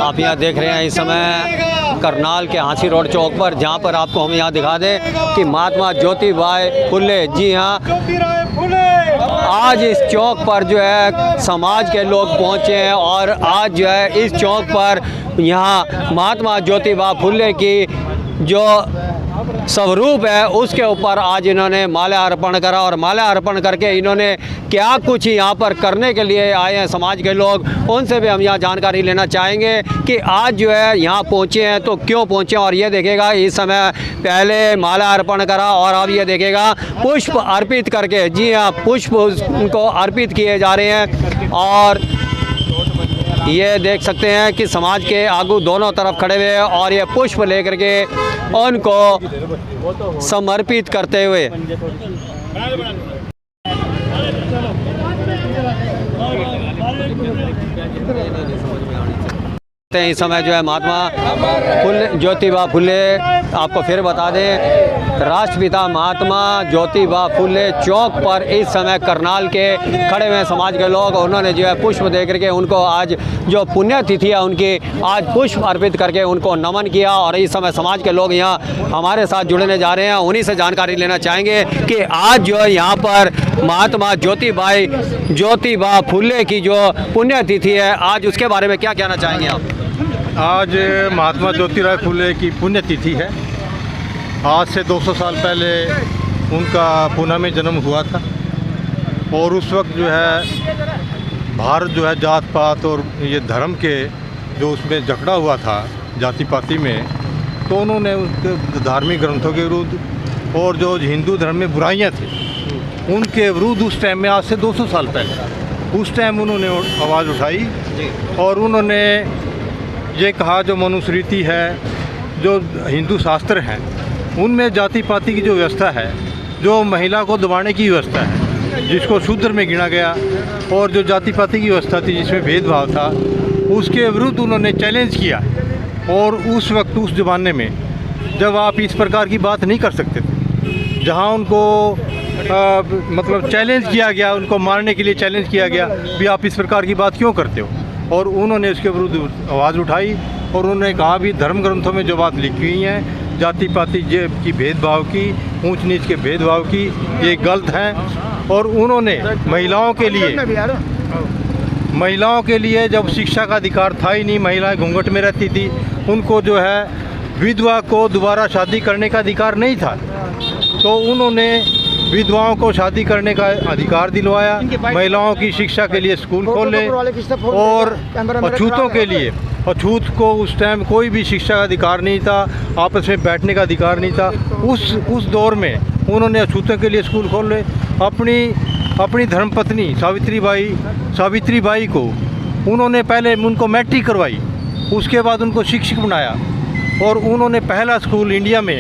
आप यहाँ देख रहे हैं इस समय करनाल के हाँसी रोड चौक पर, जहाँ पर आपको हम यहाँ दिखा दें कि महात्मा ज्योतिबाई फुले, जी हाँ, आज इस चौक पर जो है समाज के लोग पहुँचे हैं और आज जो है इस चौक पर यहाँ महात्मा ज्योतिबा फुले की जो स्वरूप है उसके ऊपर आज इन्होंने माल्या अर्पण करा और माल्या अर्पण करके इन्होंने क्या कुछ यहाँ पर करने के लिए आए हैं समाज के लोग, उनसे भी हम यहाँ जानकारी लेना चाहेंगे कि आज जो है यहाँ पहुँचे हैं तो क्यों पहुँचे। और ये देखेगा इस समय पहले माल्या अर्पण करा और अब ये देखेगा पुष्प अर्पित करके, जी हाँ, पुष्प उनको अर्पित किए जा रहे हैं। और ये देख सकते हैं कि समाज के आगू दोनों तरफ खड़े हुए हैं और ये पुष्प लेकर के उनको समर्पित करते हुए इस समय जो है महात्मा ज्योतिबा फुले, आपको फिर बता दें, राष्ट्रपिता महात्मा ज्योतिबा फुले चौक पर इस समय करनाल के खड़े हुए समाज के लोग, उन्होंने जो है पुष्प दे करके उनको आज जो पुण्यतिथि है उनकी आज पुष्प अर्पित करके उनको नमन किया। और इस समय समाज के लोग यहाँ हमारे साथ जुड़ने जा रहे हैं, उन्हीं से जानकारी लेना चाहेंगे कि आज जो है यहाँ पर महात्मा ज्योतिबा फुले की जो पुण्यतिथि है आज उसके बारे में क्या कहना चाहेंगे आप? आज महात्मा ज्योतिराव फुले की पुण्यतिथि है। आज से 200 साल पहले उनका पुणे में जन्म हुआ था और उस वक्त जो है भारत जो है जात पात और ये धर्म के जो उसमें झगड़ा हुआ था जाति पाति में, तो उन्होंने उसके धार्मिक ग्रंथों के विरुद्ध और जो हिंदू धर्म में बुराइयां थी उनके विरुद्ध उस टाइम में, आज से 200 साल पहले, उस टाइम उन्होंने आवाज़ उठाई और उन्होंने ये कहा जो मनुस्मृति है, जो हिंदू शास्त्र हैं, उनमें जाति पाति की जो व्यवस्था है, जो महिला को दबाने की व्यवस्था है, जिसको शूद्र में गिना गया, और जो जाति पाति की व्यवस्था थी जिसमें भेदभाव था, उसके विरुद्ध उन्होंने चैलेंज किया। और उस वक्त उस ज़माने में जब आप इस प्रकार की बात नहीं कर सकते थे, जहाँ उनको मतलब चैलेंज किया गया, उनको मारने के लिए चैलेंज किया गया भी आप इस प्रकार की बात क्यों करते हो, और उन्होंने इसके विरुद्ध आवाज़ उठाई और उन्होंने कहा भी धर्म ग्रंथों में जो बात लिखी हुई है जाति पाति की भेदभाव की, ऊंच नीच के भेदभाव की, ये गलत हैं। और उन्होंने महिलाओं के लिए जब शिक्षा का अधिकार था ही नहीं, महिलाएं घूंघट में रहती थी, उनको जो है विधवा को दोबारा शादी करने का अधिकार नहीं था, तो उन्होंने विधवाओं को शादी करने का अधिकार दिलवाया, महिलाओं की शिक्षा के लिए स्कूल खोले और अछूतों के लिए, अछूत को उस टाइम कोई भी शिक्षा का अधिकार नहीं था, आपस में बैठने का अधिकार नहीं था। उस दौर में उन्होंने अछूतों के लिए स्कूल खोले। अपनी धर्मपत्नी सावित्रीबाई को उन्होंने पहले उनको मैट्रिक करवाई, उसके बाद उनको शिक्षक बनाया और उन्होंने पहला स्कूल इंडिया में,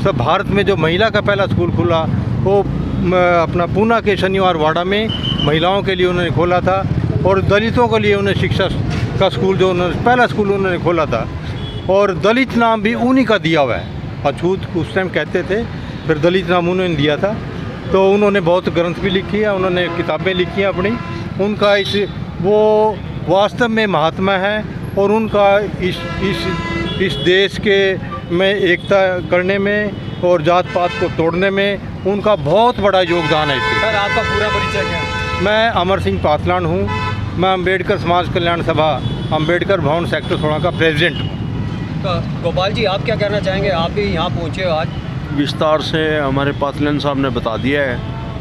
सब भारत में जो महिला का पहला स्कूल खुला वो अपना पूना के शनिवार वाड़ा में महिलाओं के लिए उन्होंने खोला था। और दलितों के लिए उन्होंने शिक्षा का स्कूल जो उन्होंने पहला स्कूल उन्होंने खोला था, और दलित नाम भी उन्हीं का दिया हुआ है। अछूत उस टाइम कहते थे, फिर दलित नाम उन्होंने दिया था। तो उन्होंने बहुत ग्रंथ भी लिखी है, उन्होंने किताबें लिखी हैं अपनी। उनका वो वास्तव में महात्मा है और उनका इस देश के में एकता करने में और जात पात को तोड़ने में उनका बहुत बड़ा योगदान है। सर, आपका पूरा परिचय क्या है? मैं अमर सिंह पातलान हूँ। मैं अम्बेडकर समाज कल्याण सभा अम्बेडकर भवन सेक्टर 16 का प्रेसिडेंट हूँ। तो गोपाल जी, आप क्या कहना चाहेंगे? आप भी यहाँ पहुँचे हो आज। विस्तार से हमारे पातलान साहब ने बता दिया है।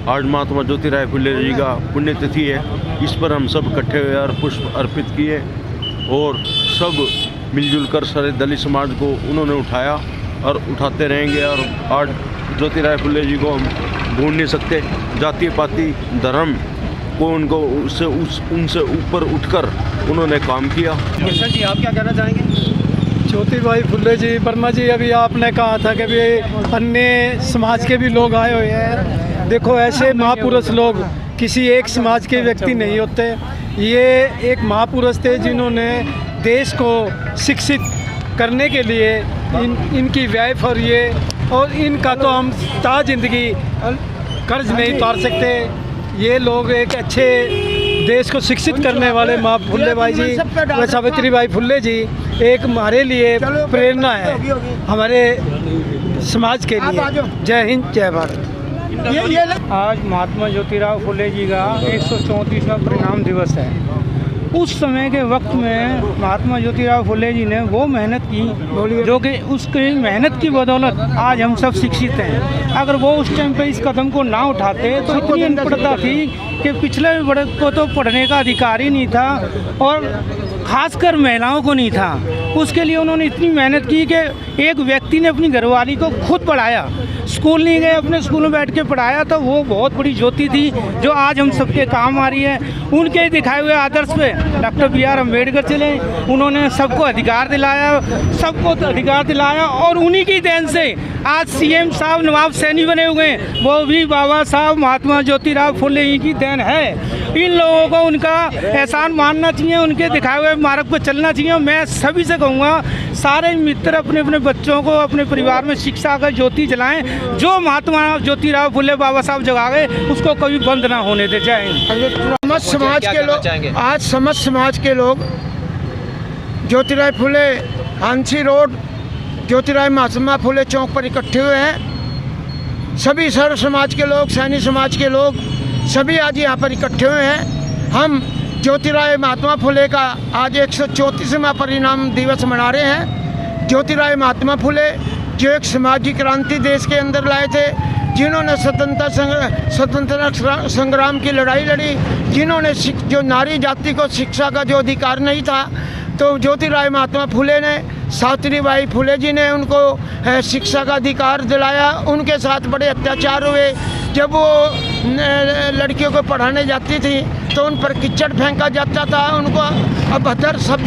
आज महात्मा ज्योतिराव फुले जी का पुण्यतिथि है, इस पर हम सब इकट्ठे हुए और पुष्प अर्पित किए और सब मिलजुल कर सारे दलित समाज को उन्होंने उठाया और उठाते रहेंगे। और आज ज्योतिराव फुले जी को हम भूल नहीं सकते। जाति पाति धर्म को उनसे ऊपर उठकर उन्होंने काम किया। कृष्ण जी, आप क्या कहना चाहेंगे? ज्योतिबाई फुले जी, वर्मा जी, अभी आपने कहा था कि भी अन्य समाज के भी लोग आए हुए हैं। देखो, ऐसे महापुरुष लोग किसी एक समाज के व्यक्ति नहीं होते। ये एक महापुरुष थे जिन्होंने देश को शिक्षित करने के लिए इनकी वाइफ और इनका तो हम ता जिंदगी कर्ज नहीं उतार सकते। ये लोग एक अच्छे देश को शिक्षित करने वाले माँ फुल्लेबाई जी व सावित्रीबाई फुल्ले जी एक हमारे लिए प्रेरणा है, हमारे समाज के लिए। जय हिंद, जय भारत। आज महात्मा ज्योतिराव फुले जी का 134वां परिणाम दिवस है। उस समय के वक्त में महात्मा ज्योतिराव फुले जी ने वो मेहनत की जो कि उसकी मेहनत की बदौलत आज हम सब शिक्षित हैं। अगर वो उस टाइम पे इस कदम को ना उठाते तो इतनी अनपढ़ता थी कि पिछले बड़े को तो पढ़ने का अधिकार ही नहीं था और खासकर महिलाओं को नहीं था। उसके लिए उन्होंने इतनी मेहनत की कि एक व्यक्ति ने अपनी घरवाली को खुद पढ़ाया, स्कूल नहीं गए, अपने स्कूल में बैठ के पढ़ाया। तो वो बहुत बड़ी ज्योति थी जो आज हम सबके काम आ रही है। उनके दिखाए हुए आदर्श पे डॉक्टर BR अम्बेडकर चले, उन्होंने सबको अधिकार दिलाया, सबको अधिकार दिलाया और उन्हीं की देन से आज CM साहब नवाब सैनी बने हुए हैं, वो भी बाबा साहब महात्मा ज्योतिराव फुले ही की देन है। इन लोगों को उनका एहसान मानना चाहिए, उनके दिखाए हुए मार्ग पर चलना चाहिए। मैं सभी से कहूँगा सारे मित्र अपने अपने बच्चों को अपने परिवार में शिक्षा का ज्योति जलाएं। जो महात्मा ज्योतिराव फुले बाबा साहब जगा गए उसको कभी बंद ना होने दे। जय हिंद। समस्त समाज के लोग आज समस्त समाज के लोग ज्योतिराव फुले हांसी रोड ज्योतिराव महात्मा फुले चौक पर इकट्ठे हुए हैं। सभी सर्व समाज के लोग, सैनी समाज के लोग सभी आज यहाँ पर इकट्ठे हुए हैं। हम ज्योतिराव महात्मा फुले का आज 134वां परिणाम दिवस मना रहे हैं। ज्योतिराव महात्मा फुले जो एक सामाजिक क्रांति देश के अंदर लाए थे, जिन्होंने स्वतंत्रता संग्राम की लड़ाई लड़ी, जिन्होंने जो नारी जाति को शिक्षा का जो अधिकार नहीं था तो ज्योतिराव महात्मा फुले ने, सावित्रीबाई फुले जी ने उनको शिक्षा का अधिकार दिलाया। उनके साथ बड़े अत्याचार हुए। जब वो लड़कियों को पढ़ाने जाती थी तो उन पर कीचड़ फेंका जाता था, उनको अभद्र शब्द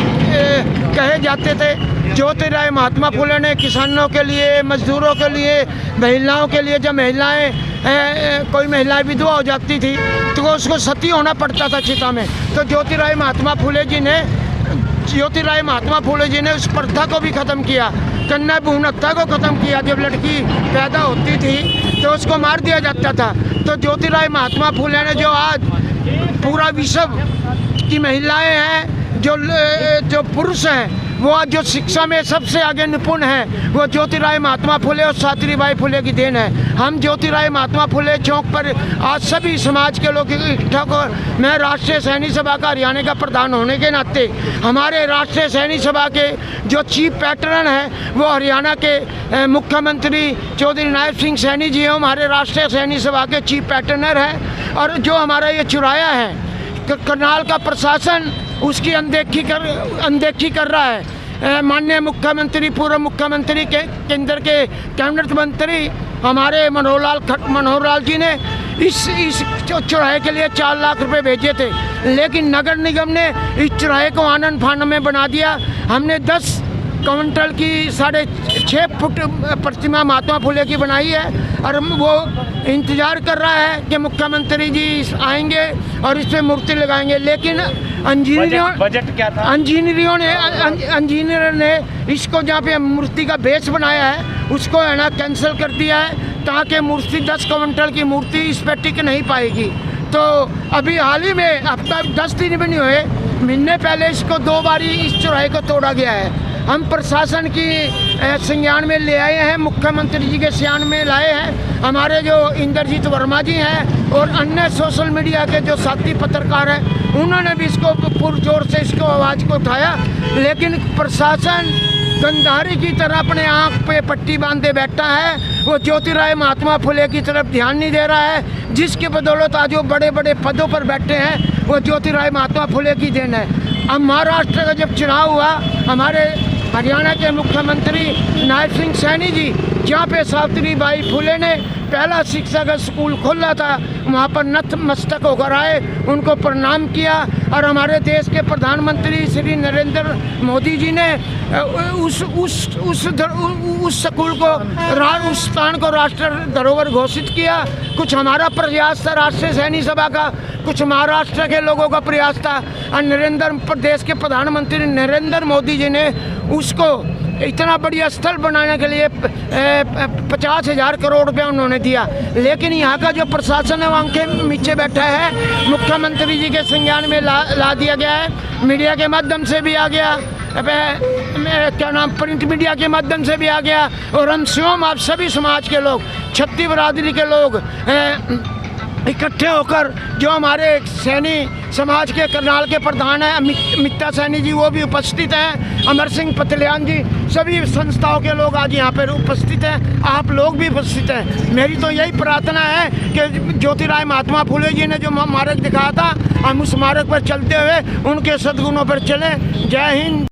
कहे जाते थे। ज्योतिराव महात्मा फुले ने किसानों के लिए, मजदूरों के लिए, महिलाओं के लिए, जब महिलाएं कोई महिलाएं विधवा हो जाती थी तो उसको सती होना पड़ता था चिता में, तो ज्योतिराव महात्मा फुले जी ने उस प्रथा को भी ख़त्म किया, कन्या भ्रूण हत्या को ख़त्म किया। जब लड़की पैदा होती थी तो उसको मार दिया जाता था। तो ज्योतिराव महात्मा फुले ने जो आज पूरा विश्व की महिलाएं हैं, जो पुरुष हैं, वो आज जो शिक्षा में सबसे आगे निपुण हैं, वो ज्योतिराव महात्मा फुले और सावित्रीबाई फुले की देन है। हम ज्योतिराव महात्मा फुले चौक पर आज सभी समाज के लोग इकट्ठा कर, मैं राष्ट्रीय सैनिक सभा का हरियाणा का प्रधान होने के नाते हमारे राष्ट्रीय सैनिक सभा के जो चीफ पैटर्न हैं वो हरियाणा के मुख्यमंत्री चौधरी नायब सिंह सैनी जी हैं, हमारे राष्ट्रीय सैनिक सभा के चीफ पैटर्नर हैं। और जो हमारा ये चुराया है करनाल का प्रशासन उसकी अनदेखी कर रहा है। माननीय मुख्यमंत्री, पूर्व मुख्यमंत्री के केंद्र के कैबिनेट मंत्री हमारे मनोहर लाल जी ने इस चौराहे के लिए 4 लाख रुपए भेजे थे, लेकिन नगर निगम ने इस चौराहे को आनंद फानन में बना दिया। हमने 10 क्विंटल की 6.5 फुट प्रतिमा महात्मा फुले की बनाई है और वो इंतज़ार कर रहा है कि मुख्यमंत्री जी आएंगे और इस पर मूर्ति लगाएंगे। लेकिन बजट क्या था? इंजीनियर ने इसको जहाँ पे मूर्ति का बेस बनाया है उसको है ना कैंसिल कर दिया है, ताकि मूर्ति 10 क्विंटल की मूर्ति इस पर टिक नहीं पाएगी। तो अभी हाल ही में हफ्ता 10 दिन भी नहीं हुए, महीने पहले इसको 2 बारी इस चौराहे को तोड़ा गया है। हम प्रशासन की संज्ञान में ले आए हैं, मुख्यमंत्री जी के संज्ञान में लाए हैं। हमारे जो इंद्रजीत वर्मा जी हैं और अन्य सोशल मीडिया के जो साथी पत्रकार हैं उन्होंने भी इसको पुरजोर से इसको आवाज़ को उठाया, लेकिन प्रशासन गंधारी की तरह अपने आँख पे पट्टी बांधे बैठा है। वो ज्योतिराव महात्मा फुले की तरफ ध्यान नहीं दे रहा है, जिसके बदौलत आज वो बड़े बड़े पदों पर बैठे हैं, वो ज्योतिराव महात्मा फुले की देन है। अब महाराष्ट्र का जब चुनाव हुआ, हमारे हरियाणा के मुख्यमंत्री नायब सिंह सैनी जी जहाँ पे सावित्रीबाई फुले ने पहला शिक्षा का स्कूल खोला था, वहाँ पर नतमस्तक होकर आए, उनको प्रणाम किया। और हमारे देश के प्रधानमंत्री श्री नरेंद्र मोदी जी ने उस स्कूल को, उस स्थान को राष्ट्र धरोहर घोषित किया। कुछ हमारा प्रयास था राष्ट्रीय सैनिक सभा का, कुछ महाराष्ट्र के लोगों का प्रयास था, और प्रदेश के प्रधानमंत्री नरेंद्र मोदी जी ने उसको इतना बढ़िया स्थल बनाने के लिए 50,000 करोड़ रुपया उन्होंने दिया, लेकिन यहाँ का जो प्रशासन है वो आंखें नीचे बैठा है। मुख्यमंत्री जी के संज्ञान में ला दिया गया है, मीडिया के माध्यम से भी आ गया, क्या नाम प्रिंट मीडिया के माध्यम से भी आ गया, और हम स्वयं आप सभी समाज के लोग, छत्ती बरादरी के लोग इकट्ठे होकर, जो हमारे सैनी समाज के करनाल के प्रधान हैं मित्ता सैनी जी, वो भी उपस्थित हैं, अमर सिंह पतलियान जी, सभी संस्थाओं के लोग आज यहाँ पर उपस्थित हैं, आप लोग भी उपस्थित हैं। मेरी तो यही प्रार्थना है कि ज्योतिराव महात्मा फुले जी ने जो मार्ग दिखाया था, हम उस मार्ग पर चलते हुए उनके सद्गुणों पर चलें। जय हिंद।